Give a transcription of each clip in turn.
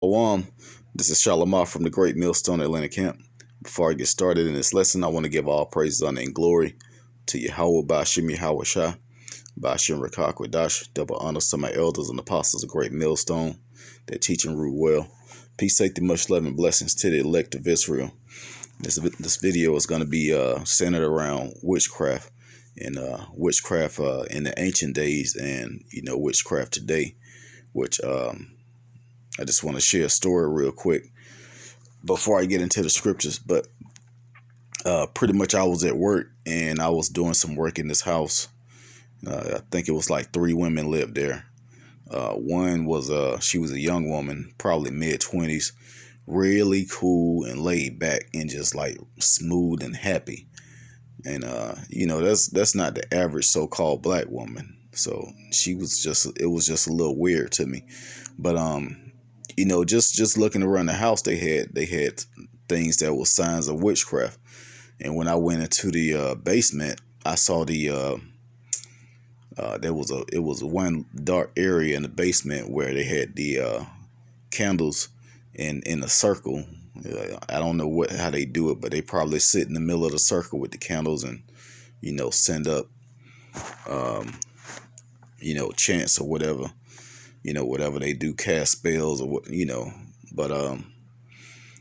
This is Shalimar from the Great Millstone Atlanta Camp. Before I get started in this lesson, I want to give all praises, honor, and glory to Yahweh Bashim Yahweh Shah, Bashim Rakakwadash, double honors to my elders and apostles of Great Millstone that teach and rule well. Peace, safety, much love, and blessings to the elect of Israel. This video is going to be centered around witchcraft and witchcraft in the ancient days and witchcraft today, which I just want to share a story real quick before I get into the scriptures. But pretty much I was at work and I was doing some work in this house. I think it was like 3 women lived there. One was she was a young woman, probably mid-20s, really cool and laid back and just like smooth and happy. And that's not the average so-called black woman. So it was just a little weird to me. But just looking around the house, they had things that were signs of witchcraft. And when I went into the basement, I saw it was one dark area in the basement where they had the candles in a circle. I don't know how they do it, but they probably sit in the middle of the circle with the candles and send up chants or whatever. Whatever they do, cast spells or what, but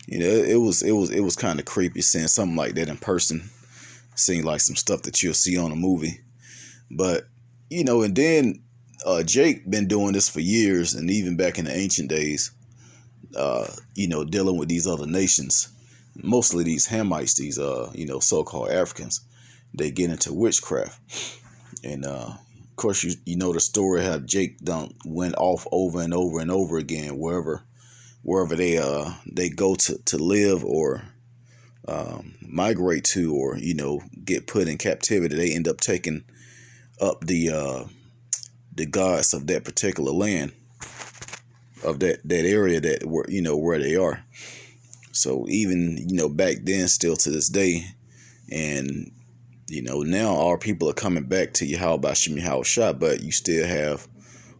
it was kind of creepy seeing something like that in person. Seemed like some stuff that you'll see on a movie. But and then Jake been doing this for years, and even back in the ancient days, dealing with these other nations, mostly these Hamites, these so-called Africans. They get into witchcraft. And of course, you know the story how Jake went off over and over and over again wherever they go to live or migrate to, or get put in captivity. They end up taking up the gods of that particular land, of that area that where they are. So even back then, still to this day, and now our people are coming back to Yahweh Bashim Yahweh Shah, but you still have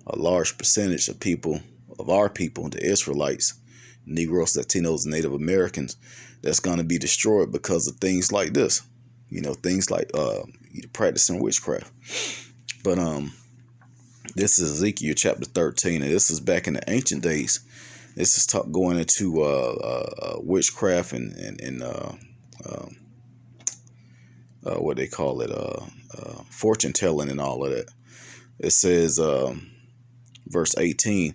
a large percentage of people, of our people, the Israelites, Negroes, Latinos, Native Americans, that's going to be destroyed because of things like this, things like practicing witchcraft. But this is Ezekiel chapter 13, and this is back in the ancient days. This is going into witchcraft and what they call it, fortune telling and all of that. It says, verse 18,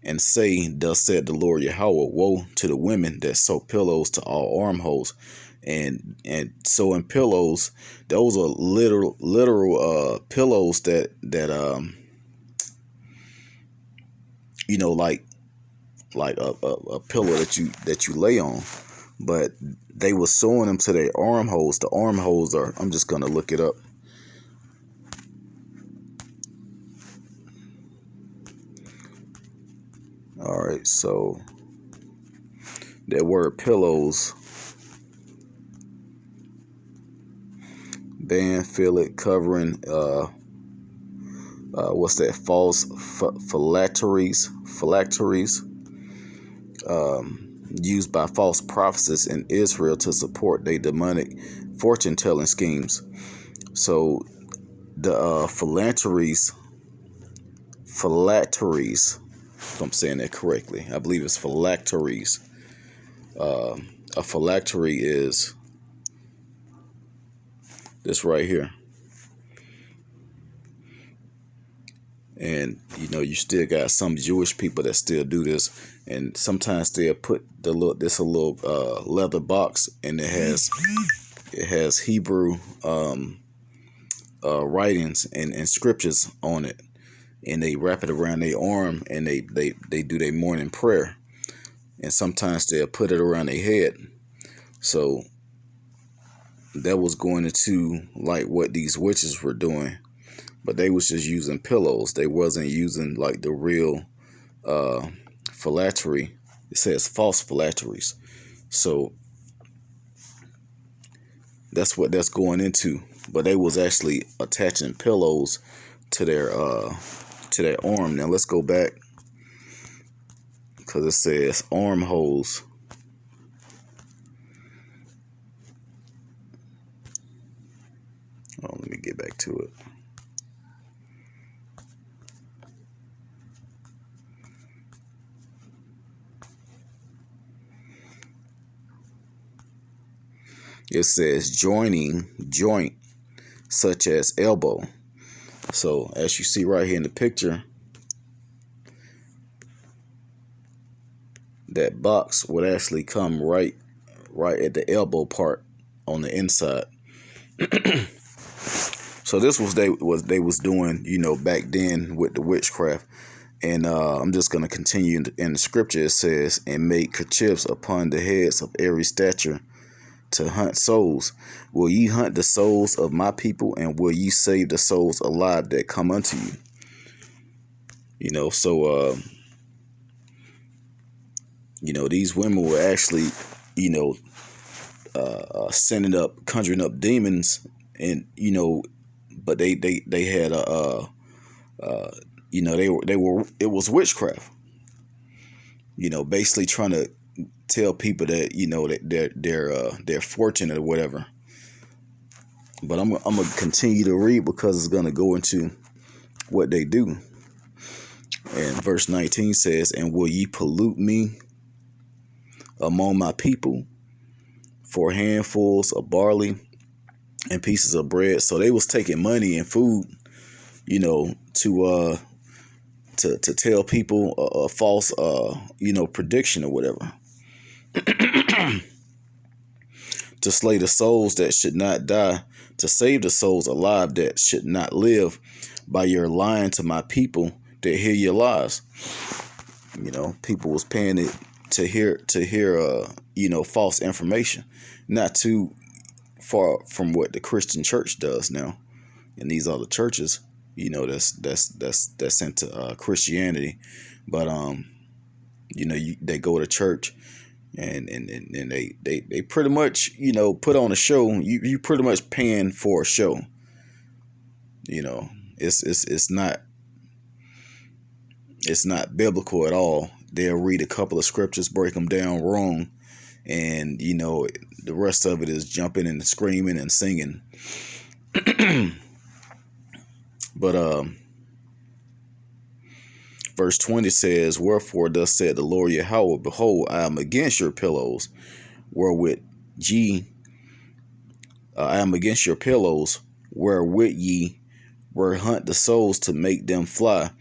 and say, thus said the Lord Yahweh, woe to the women that sew pillows to all armholes. And sewing pillows, those are literal pillows that like a pillow that you lay on. But they were sewing them to their armholes. The armholes are, I'm just gonna look it up. All right, so that word pillows, band, fillet, covering, what's that, false phylacteries, used by false prophets in Israel to support their demonic fortune-telling schemes. So the phylacteries, if I'm saying that correctly, I believe it's phylacteries. A phylactery is this right here. And you still got some Jewish people that still do this, and sometimes they'll put a little leather box, and it has Hebrew writings and scriptures on it, and they wrap it around their arm, and they do their morning prayer, and sometimes they'll put it around their head. So that was going into like what these witches were doing. But they was just using pillows. They wasn't using like the real phylactery. It says false phylacteries. So that's what that's going into. But they was actually attaching pillows to their arm. Now let's go back because it says armholes. Oh, let me get back to it. It says joining, joint, such as elbow. So as you see right here in the picture, that box would actually come right at the elbow part on the inside. So this was they was doing, back then with the witchcraft. And I'm just going to continue in the scripture. It says, and make kerchiefs upon the heads of every stature to hunt souls. Will ye hunt the souls of my people, and will ye save the souls alive that come unto you? So these women were actually, conjuring up demons, and but they had it was witchcraft. Basically trying to tell people that that they're fortunate or whatever. But I'm gonna continue to read because it's gonna go into what they do. And verse 19 says, and will ye pollute me among my people for handfuls of barley and pieces of bread? So they was taking money and food, to tell people a false prediction or whatever. To slay the souls that should not die, to save the souls alive that should not live, by your lying to my people that hear your lies. People was paying it to hear false information. Not too far from what the Christian church does now, and these other churches, that's into Christianity. But they go to church and they pretty much put on a show. You pretty much paying for a show. It's not biblical at all. They'll read a couple of scriptures, break them down wrong, and the rest of it is jumping and screaming and singing. But verse 20 says, wherefore thus said the Lord Yahweh, behold, I am against your pillows, wherewith ye I am against your pillows, wherewith ye were hunt the souls to make them fly,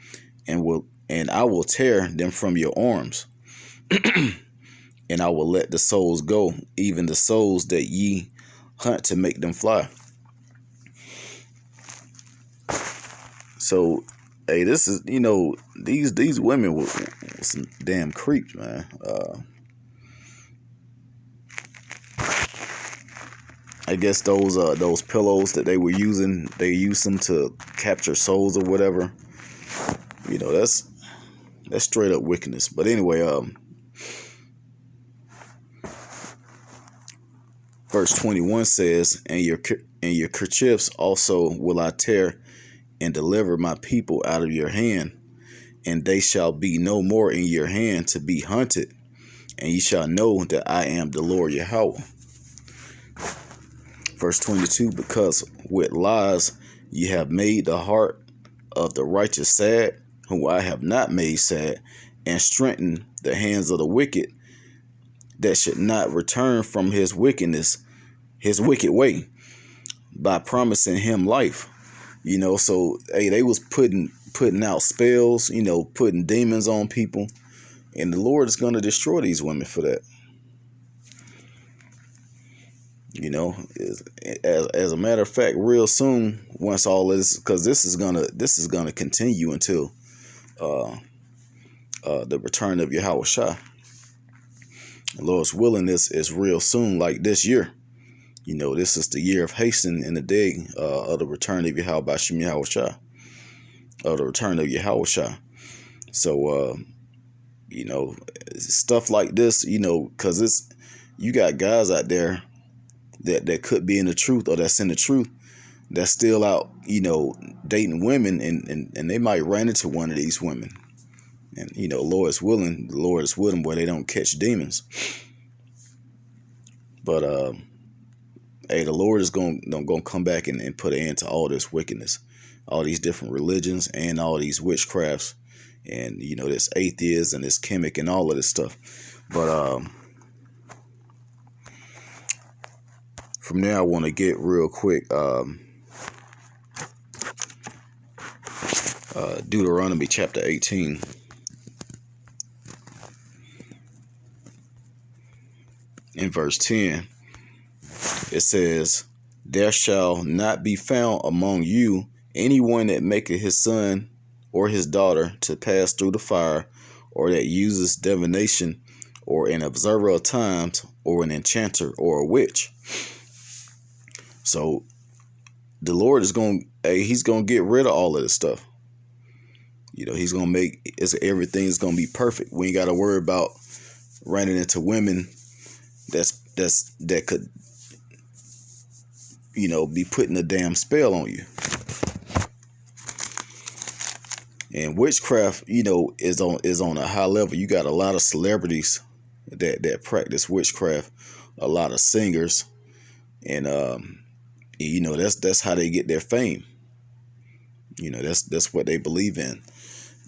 and I will tear them from your arms. And I will let the souls go, even the souls that ye hunt to make them fly. So, hey, this is, these women were some damn creeps, man. I guess those pillows that they were using, they used them to capture souls or whatever. That's straight up wickedness. But anyway, verse 21 says, and your kerchiefs also will I tear and deliver my people out of your hand, and they shall be no more in your hand to be hunted, and ye shall know that I am the Lord Yahweh. Verse 22, because with lies ye have made the heart of the righteous sad, whom I have not made sad, and strengthened the hands of the wicked, that should not return from his wickedness, his wicked way, by promising him life. So hey, they was putting out spells, putting demons on people, and the Lord is going to destroy these women for that. As a matter of fact, real soon, once all this, because this is gonna continue until the return of Yahweh Shah. Lord's willing, this is real soon, like this year. This is the year of hasten in the day of the return of Yahweh Bashim Yahweh Shah, of the return of Yahweh Shah. So, stuff like this, because you got guys out there that could be in the truth, or that's in the truth, that's still out, dating women, and they might run into one of these women. And Lord is willing, the Lord is with them where they don't catch demons. But hey, the Lord is going to come back and put an end to all this wickedness, all these different religions and all these witchcrafts, and this atheist and this chemic and all of this stuff. But from there, I want to get real quick. Deuteronomy chapter 18. In verse 10, it says, "There shall not be found among you anyone that maketh his son or his daughter to pass through the fire, or that uses divination, or an observer of times, or an enchanter, or a witch." So the Lord is he's going to get rid of all of this stuff. He's going to make everything's going to be perfect. We ain't got to worry about running into women that could be putting a damn spell on you. And witchcraft is on a high level. You got a lot of celebrities that practice witchcraft, a lot of singers, and that's how they get their fame. That's what they believe in.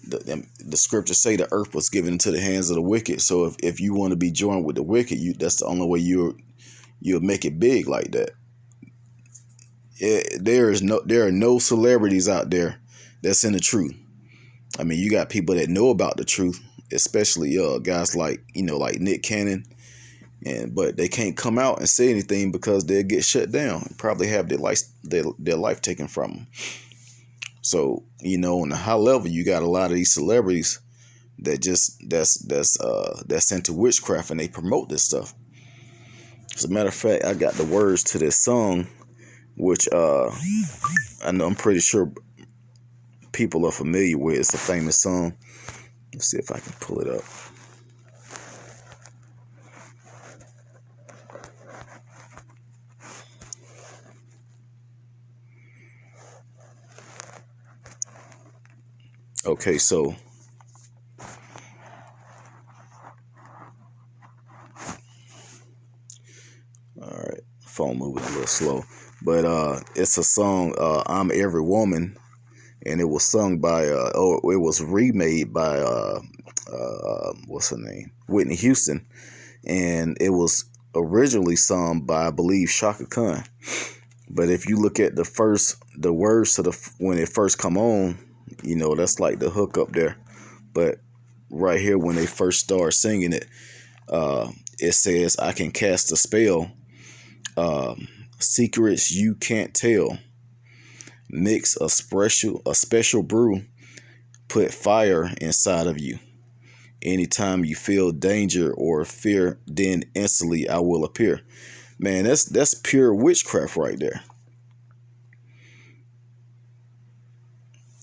The scriptures say the earth was given into the hands of the wicked. So if you want to be joined with the wicked, that's the only way you'll make it big like that. There are no celebrities out there that's in the truth. I mean, you got people that know about the truth, especially guys like Nick Cannon, but they can't come out and say anything because they'll get shut down and probably have their life taken from them. So on the high level, you got a lot of these celebrities that's into witchcraft, and they promote this stuff. As a matter of fact, I got the words to this song, which I'm pretty sure people are familiar with. It's a famous song. Let's see if I can pull it up. Okay, so all right, phone moving a little slow, but it's a song, "I'm Every Woman," and it was sung by it was remade by what's her name, Whitney Houston, and it was originally sung by, I believe, Shaka Khan. But if you look at the words to when it first come on, that's like the hook up there. But right here, when they first start singing it, it says, "I can cast a spell, secrets you can't tell, mix a special brew, put fire inside of you. Anytime you feel danger or fear, then instantly I will appear." Man, that's pure witchcraft right there.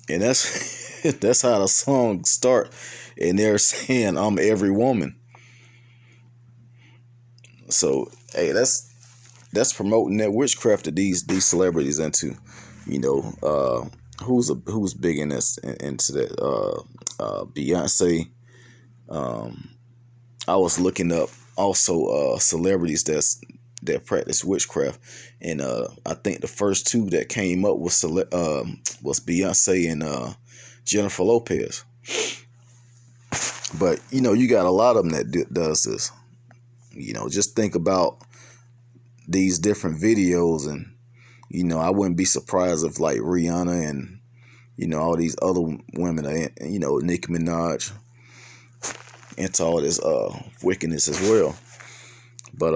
And that's how the song start. And they're saying, "I'm every woman." So hey, that's promoting that witchcraft that these celebrities into. Who's big in this into that? Beyonce. I was looking up also celebrities that practice witchcraft, and I think the first two that came up was Beyonce and Jennifer Lopez. But you got a lot of them that does this. Just think about these different videos, and I wouldn't be surprised if like Rihanna and all these other women, Nicki Minaj, into all this wickedness as well. But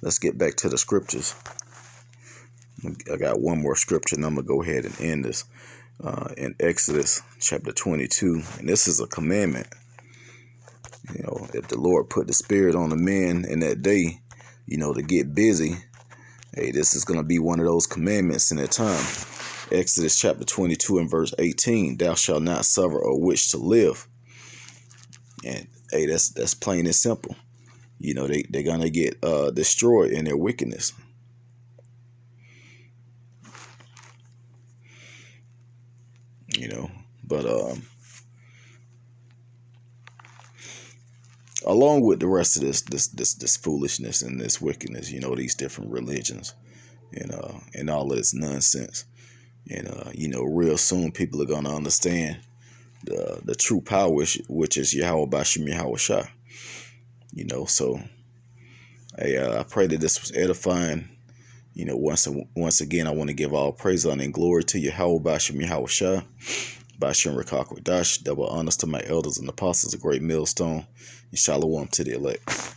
let's get back to the scriptures. I got one more scripture, and I'm gonna go ahead and end this in Exodus chapter 22, and this is a commandment. If the Lord put the spirit on the men in that day, to get busy, hey, this is gonna be one of those commandments in that time. Exodus chapter 22 and verse 18: "Thou shalt not suffer a witch to live." And hey, that's plain and simple. They're gonna get destroyed in their wickedness. But along with the rest of this foolishness and this wickedness, these different religions and all of this nonsense. And real soon people are gonna understand the true power, which is Yahweh Bashim Yahweh Shah. So I pray that this was edifying. Once again, I want to give all praise, honor, and glory to Yahweh Bashim Yahweh Shah, Bashim Rakak Dash. Double honors to my elders and apostles, a great millstone, and shalom to the elect.